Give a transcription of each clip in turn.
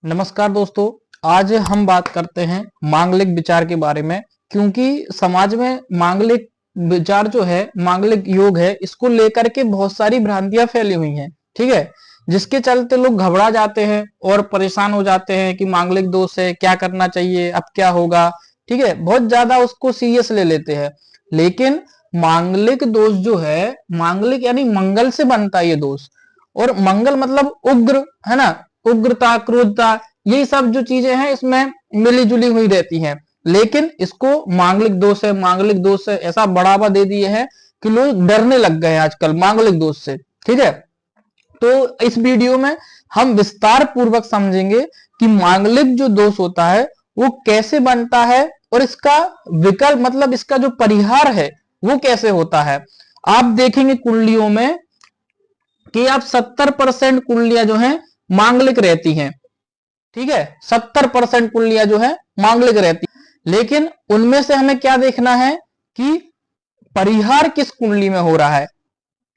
नमस्कार दोस्तों। आज हम बात करते हैं मांगलिक विचार के बारे में, क्योंकि समाज में मांगलिक विचार जो है, मांगलिक योग है, इसको लेकर के बहुत सारी भ्रांतियां फैली हुई हैं। ठीक है, जिसके चलते लोग घबरा जाते हैं और परेशान हो जाते हैं कि मांगलिक दोष है, क्या करना चाहिए, अब क्या होगा। ठीक है, बहुत ज्यादा उसको सीरियस ले लेते हैं। लेकिन मांगलिक दोष जो है, मांगलिक यानी मंगल से बनता है ये दोष। और मंगल मतलब उग्र, है ना, उग्रता, क्रोधता, ये सब जो चीजें हैं इसमें मिली जुली हुई रहती हैं। लेकिन इसको मांगलिक दोष है, मांगलिक दोष है ऐसा बढ़ावा दे दिए है कि लोग डरने लग गए हैं आजकल मांगलिक दोष से। ठीक है, तो इस वीडियो में हम विस्तार पूर्वक समझेंगे कि मांगलिक जो दोष होता है वो कैसे बनता है और इसका विकल्प मतलब इसका जो परिहार है वो कैसे होता है। आप देखेंगे कुंडलियों में कि आप 70% कुंडलियां जो हैं मांगलिक रहती हैं। ठीक है, 70% कुंडलियां जो है मांगलिक रहती है। लेकिन उनमें से हमें क्या देखना है कि परिहार किस कुंडली में हो रहा है।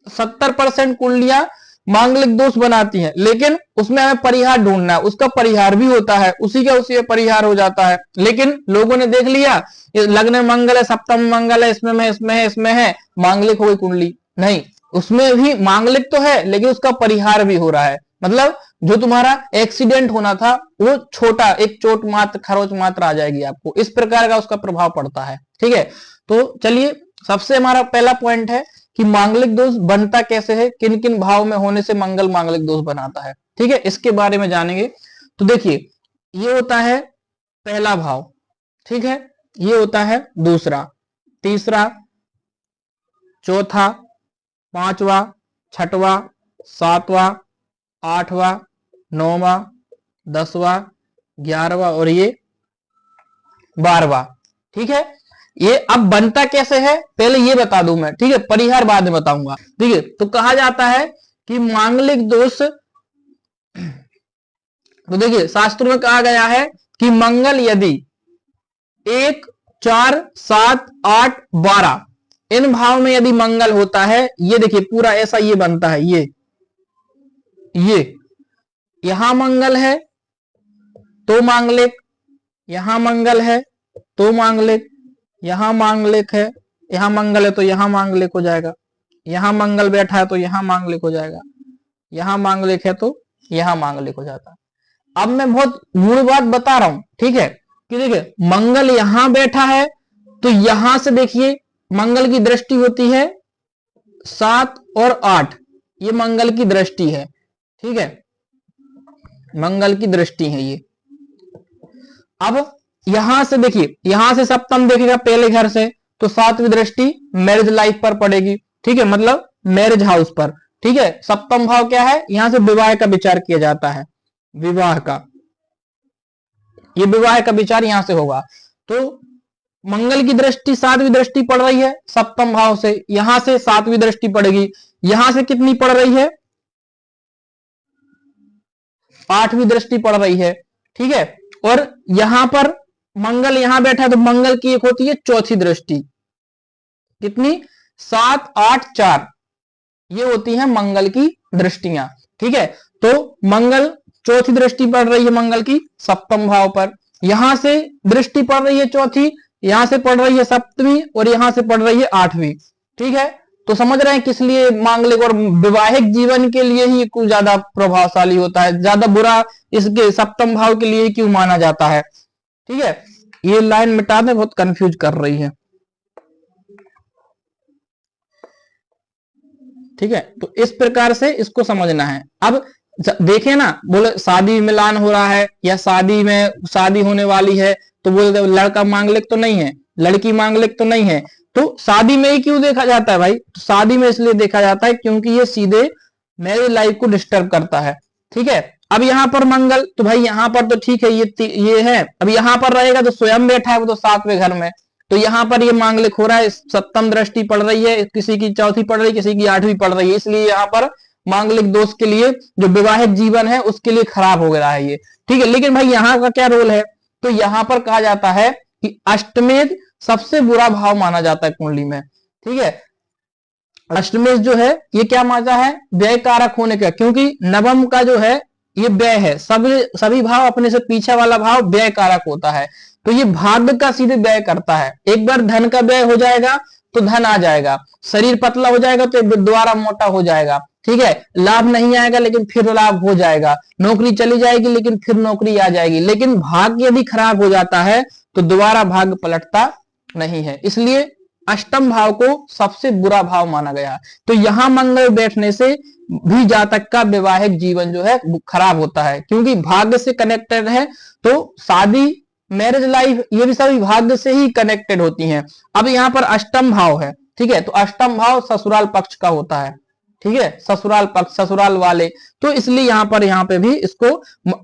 70% कुंडलियां मांगलिक दोष बनाती हैं, लेकिन उसमें हमें परिहार ढूंढना है। उसका परिहार भी होता है, उसी का उसी परिहार हो जाता है। लेकिन लोगों ने देख लिया लग्न मंगल है, सप्तम मंगल है, इसमें है, मांगलिक हो गई कुंडली। नहीं, उसमें भी मांगलिक तो है लेकिन उसका परिहार भी हो रहा है। मतलब जो तुम्हारा एक्सीडेंट होना था वो छोटा, एक चोट मात्र, खरोच मात्र आ जाएगी आपको। इस प्रकार का उसका प्रभाव पड़ता है। ठीक है, तो चलिए सबसे हमारा पहला पॉइंट है कि मांगलिक दोष बनता कैसे है, किन किन भाव में होने से मंगल मांगलिक दोष बनाता है। ठीक है, इसके बारे में जानेंगे। तो देखिए, ये होता है पहला भाव। ठीक है, ये होता है दूसरा, तीसरा, चौथा, पांचवा, छठवा, सातवां, आठवां, नौवां, 10वां, 11वां और ये 12वां। ठीक है, ये अब बनता कैसे है पहले ये बता दूं मैं। ठीक है, परिहार बाद में बताऊंगा। ठीक है, तो कहा जाता है कि मांगलिक दोष, तो देखिए शास्त्रों में कहा गया है कि मंगल यदि 1, 4, 7, 8, 12 इन भाव में यदि मंगल होता है, ये देखिए पूरा ऐसा ये बनता है। ये यहां मंगल है तो मांगलिक, यहां मंगल है तो मांगलिक, यहां मांगलिक है, यहां मंगल है तो यहां मांगलिक हो जाएगा, यहां मंगल बैठा है तो यहां मांगलिक हो जाएगा, यहां मांगलिक है तो यहां मांगलिक हो जाता है। अब मैं बहुत मूल बात बता रहा हूं। ठीक है, कि देखिए मंगल यहां बैठा है तो यहां से देखिए मंगल की दृष्टि होती है 7 और 8, ये मंगल की दृष्टि है। ठीक है, मंगल की दृष्टि है ये। अब यहां से देखिए, यहां से सप्तम देखेगा पहले घर से तो 7वीं दृष्टि मैरिज लाइफ पर पड़ेगी। ठीक है, मतलब मैरिज हाउस पर। ठीक है, सप्तम भाव क्या है, यहां से विवाह का विचार किया जाता है, विवाह का, ये विवाह का विचार यहां से होगा। तो मंगल की दृष्टि 7वीं दृष्टि पड़ रही है सप्तम भाव से, यहां से 7वीं दृष्टि पड़ेगी, यहां से कितनी पड़ रही है, 8वीं दृष्टि पड़ रही है। ठीक है, और यहां पर मंगल यहां बैठा है तो मंगल की एक होती है चौथी दृष्टि, कितनी, 7, 8, 4, ये होती है मंगल की दृष्टियां। ठीक है, तो मंगल चौथी दृष्टि पड़ रही है मंगल की सप्तम भाव पर, यहां से दृष्टि पड़ रही है चौथी, यहां से पड़ रही है सप्तमी और यहां से पड़ रही है 8वीं। ठीक है, तो समझ रहे हैं किस लिए मांगलिक और वैवाहिक जीवन के लिए ही कुछ ज्यादा प्रभावशाली होता है, ज्यादा बुरा इसके सप्तम भाव के लिए क्यों माना जाता है। ठीक है, ये लाइन मिटा दे, बहुत कंफ्यूज कर रही है। ठीक है, तो इस प्रकार से इसको समझना है। अब देखे ना, बोले शादी मिलान हो रहा है या शादी में शादी होने वाली है तो बोले लड़का मांगलिक तो नहीं है, लड़की मांगलिक तो नहीं है, तो शादी में ही क्यों देखा जाता है भाई, तो शादी में इसलिए देखा जाता है क्योंकि ये सीधे मैरिज लाइफ को डिस्टर्ब करता है। ठीक है, अब यहां पर मंगल तो भाई यहां पर तो ठीक है, ये है, अब यहां पर रहेगा तो स्वयं बैठा है वो तो 7वें घर में, तो यहां पर ये मांगलिक हो रहा है, सप्तम दृष्टि पड़ रही है, किसी की चौथी पड़ रही है, किसी की 8वीं पड़ रही है, इसलिए यहां पर मांगलिक दोष के लिए जो वैवाहिक जीवन है उसके लिए खराब हो गया है ये। ठीक है, लेकिन भाई यहां का क्या रोल है, तो यहां पर कहा जाता है कि अष्टमेध सबसे बुरा भाव माना जाता है कुंडली में। ठीक है, अष्टमेश जो है ये क्या माना है, व्यय कारक होने का, क्योंकि नवम का जो है ये व्यय है। सभी भाव अपने से पीछे वाला भाव व्यय कारक होता है, तो ये भाग्य का सीधे व्यय करता है। एक बार धन का व्यय हो जाएगा तो धन आ जाएगा, शरीर पतला हो जाएगा तो दोबारा मोटा हो जाएगा, ठीक है। लाभ नहीं आएगा लेकिन फिर लाभ हो जाएगा, नौकरी चली जाएगी लेकिन फिर नौकरी आ जाएगी। लेकिन भाग्य यदि खराब हो जाता है तो दोबारा भाग्य पलटता नहीं है, इसलिए अष्टम भाव को सबसे बुरा भाव माना गया। तो यहां मंगल बैठने से भी जातक का वैवाहिक जीवन जो है खराब होता है, क्योंकि भाग्य से कनेक्टेड है। तो शादी, मैरिज लाइफ, ये भी सभी भाग्य से ही कनेक्टेड होती हैं। अब यहाँ पर अष्टम भाव है, ठीक है, तो अष्टम भाव ससुराल पक्ष का होता है, ठीक है, ससुराल पक्ष, ससुराल वाले। तो इसलिए यहाँ पे भी इसको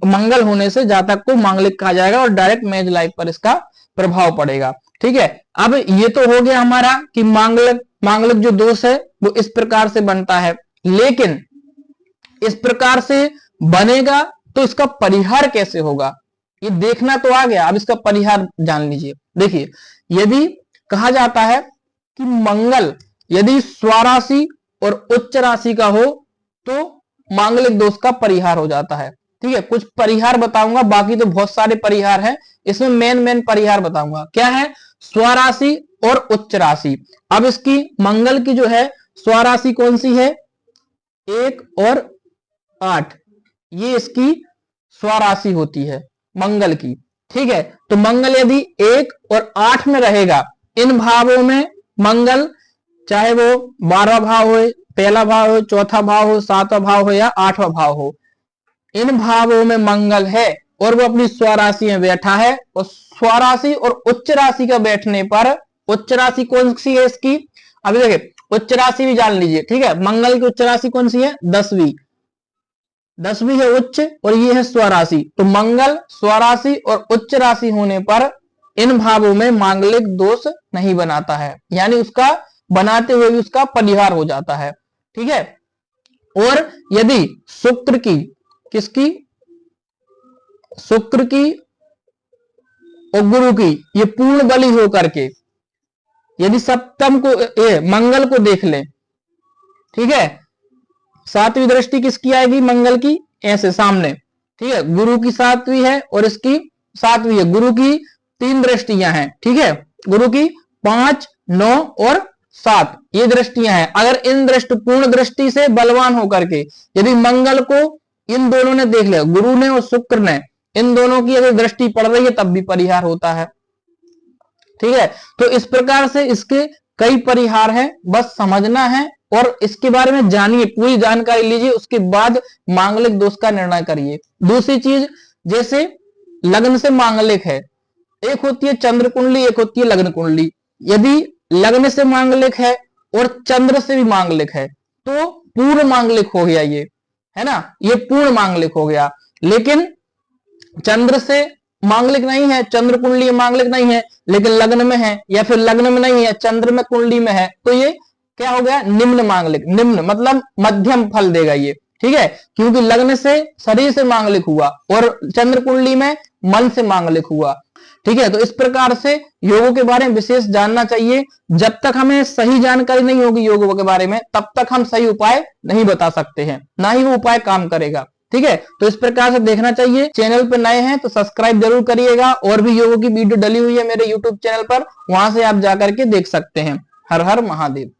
मंगल होने से जातक को मांगलिक कहा जाएगा और डायरेक्ट मैरिज लाइफ पर इसका प्रभाव पड़ेगा, ठीक है। अब ये तो हो गया हमारा कि मांगलिक जो दोष है वो इस प्रकार से बनता है। लेकिन इस प्रकार से बनेगा तो इसका परिहार कैसे होगा, ये देखना तो आ गया। अब इसका परिहार जान लीजिए। देखिए, यदि कहा जाता है कि मंगल यदि स्वराशि और उच्च राशि का हो तो मांगलिक दोष का परिहार हो जाता है, ठीक है। कुछ परिहार बताऊंगा, बाकी तो बहुत सारे परिहार हैं, इसमें मेन परिहार बताऊंगा। क्या है? स्वराशि और उच्च राशि। अब इसकी मंगल की जो है स्वराशि कौन सी है? 1 और 8, ये इसकी स्वराशि होती है मंगल की, ठीक है। तो मंगल यदि 1 और 8 में रहेगा, इन भावों में मंगल, चाहे वो 12वां भाव हो, पहला भाव हो, चौथा भाव हो, 7वां भाव हो या 8वां भाव हो, इन भावों में मंगल है और वो अपनी स्वराशि में बैठा है। और स्वराशि और उच्च राशि का बैठने पर, उच्च राशि कौन सी है इसकी? अभी देखिए, उच्च राशि भी जान लीजिए, ठीक है। मंगल की उच्च राशि कौन सी है? 10वीं है उच्च, और ये है स्वराशि। तो मंगल स्वराशि और उच्च राशि होने पर इन भावों में मांगलिक दोष नहीं बनाता है, यानी उसका बनाते हुए भी उसका परिहार हो जाता है, ठीक है। और यदि शुक्र की, किसकी? शुक्र की और गुरु की ये पूर्ण बली होकर के यदि सप्तम को, मंगल को देख ले, ठीक है, 7वीं दृष्टि किसकी आएगी? मंगल की, ऐसे सामने, ठीक है। गुरु की 7वीं है और इसकी 7वीं है। गुरु की 3 दृष्टियां हैं, ठीक है। गुरु की 5, 9 और 7 ये दृष्टियां हैं। अगर इन दृष्टि, पूर्ण दृष्टि से बलवान होकर के यदि मंगल को इन दोनों ने देख लिया, गुरु ने और शुक्र ने, इन दोनों की अगर दृष्टि पड़ रही है तब भी परिहार होता है, ठीक है। तो इस प्रकार से इसके कई परिहार हैं, बस समझना है और इसके बारे में जानिए, पूरी जानकारी लीजिए, उसके बाद मांगलिक दोष का निर्णय करिए। दूसरी चीज, जैसे लग्न से मांगलिक है, एक होती है चंद्र कुंडली, एक होती है लग्न कुंडली। यदि लग्न से मांगलिक है और चंद्र से भी मांगलिक है तो पूर्ण मांगलिक हो गया, ये है ना, ये पूर्ण मांगलिक हो गया। लेकिन चंद्र से मांगलिक नहीं है, चंद्र कुंडली मांगलिक नहीं है, लेकिन लग्न में है, या फिर लग्न में नहीं है, चंद्र में कुंडली में है, तो ये क्या हो गया? निम्न मांगलिक। निम्न मतलब मध्यम फल देगा ये, ठीक है, क्योंकि लग्न से, शरीर से मांगलिक हुआ और चंद्र कुंडली में मन से मांगलिक हुआ, ठीक है। तो इस प्रकार से योगों के बारे में विशेष जानना चाहिए। जब तक हमें सही जानकारी नहीं होगी योगों के बारे में, तब तक हम सही उपाय नहीं बता सकते हैं, ना ही वो उपाय काम करेगा, ठीक है। तो इस प्रकार से देखना चाहिए। चैनल पर नए हैं तो सब्सक्राइब जरूर करिएगा, और भी योगों की वीडियो डली हुई है मेरे यूट्यूब चैनल पर, वहां से आप जाकर के देख सकते हैं। हर हर महादेव।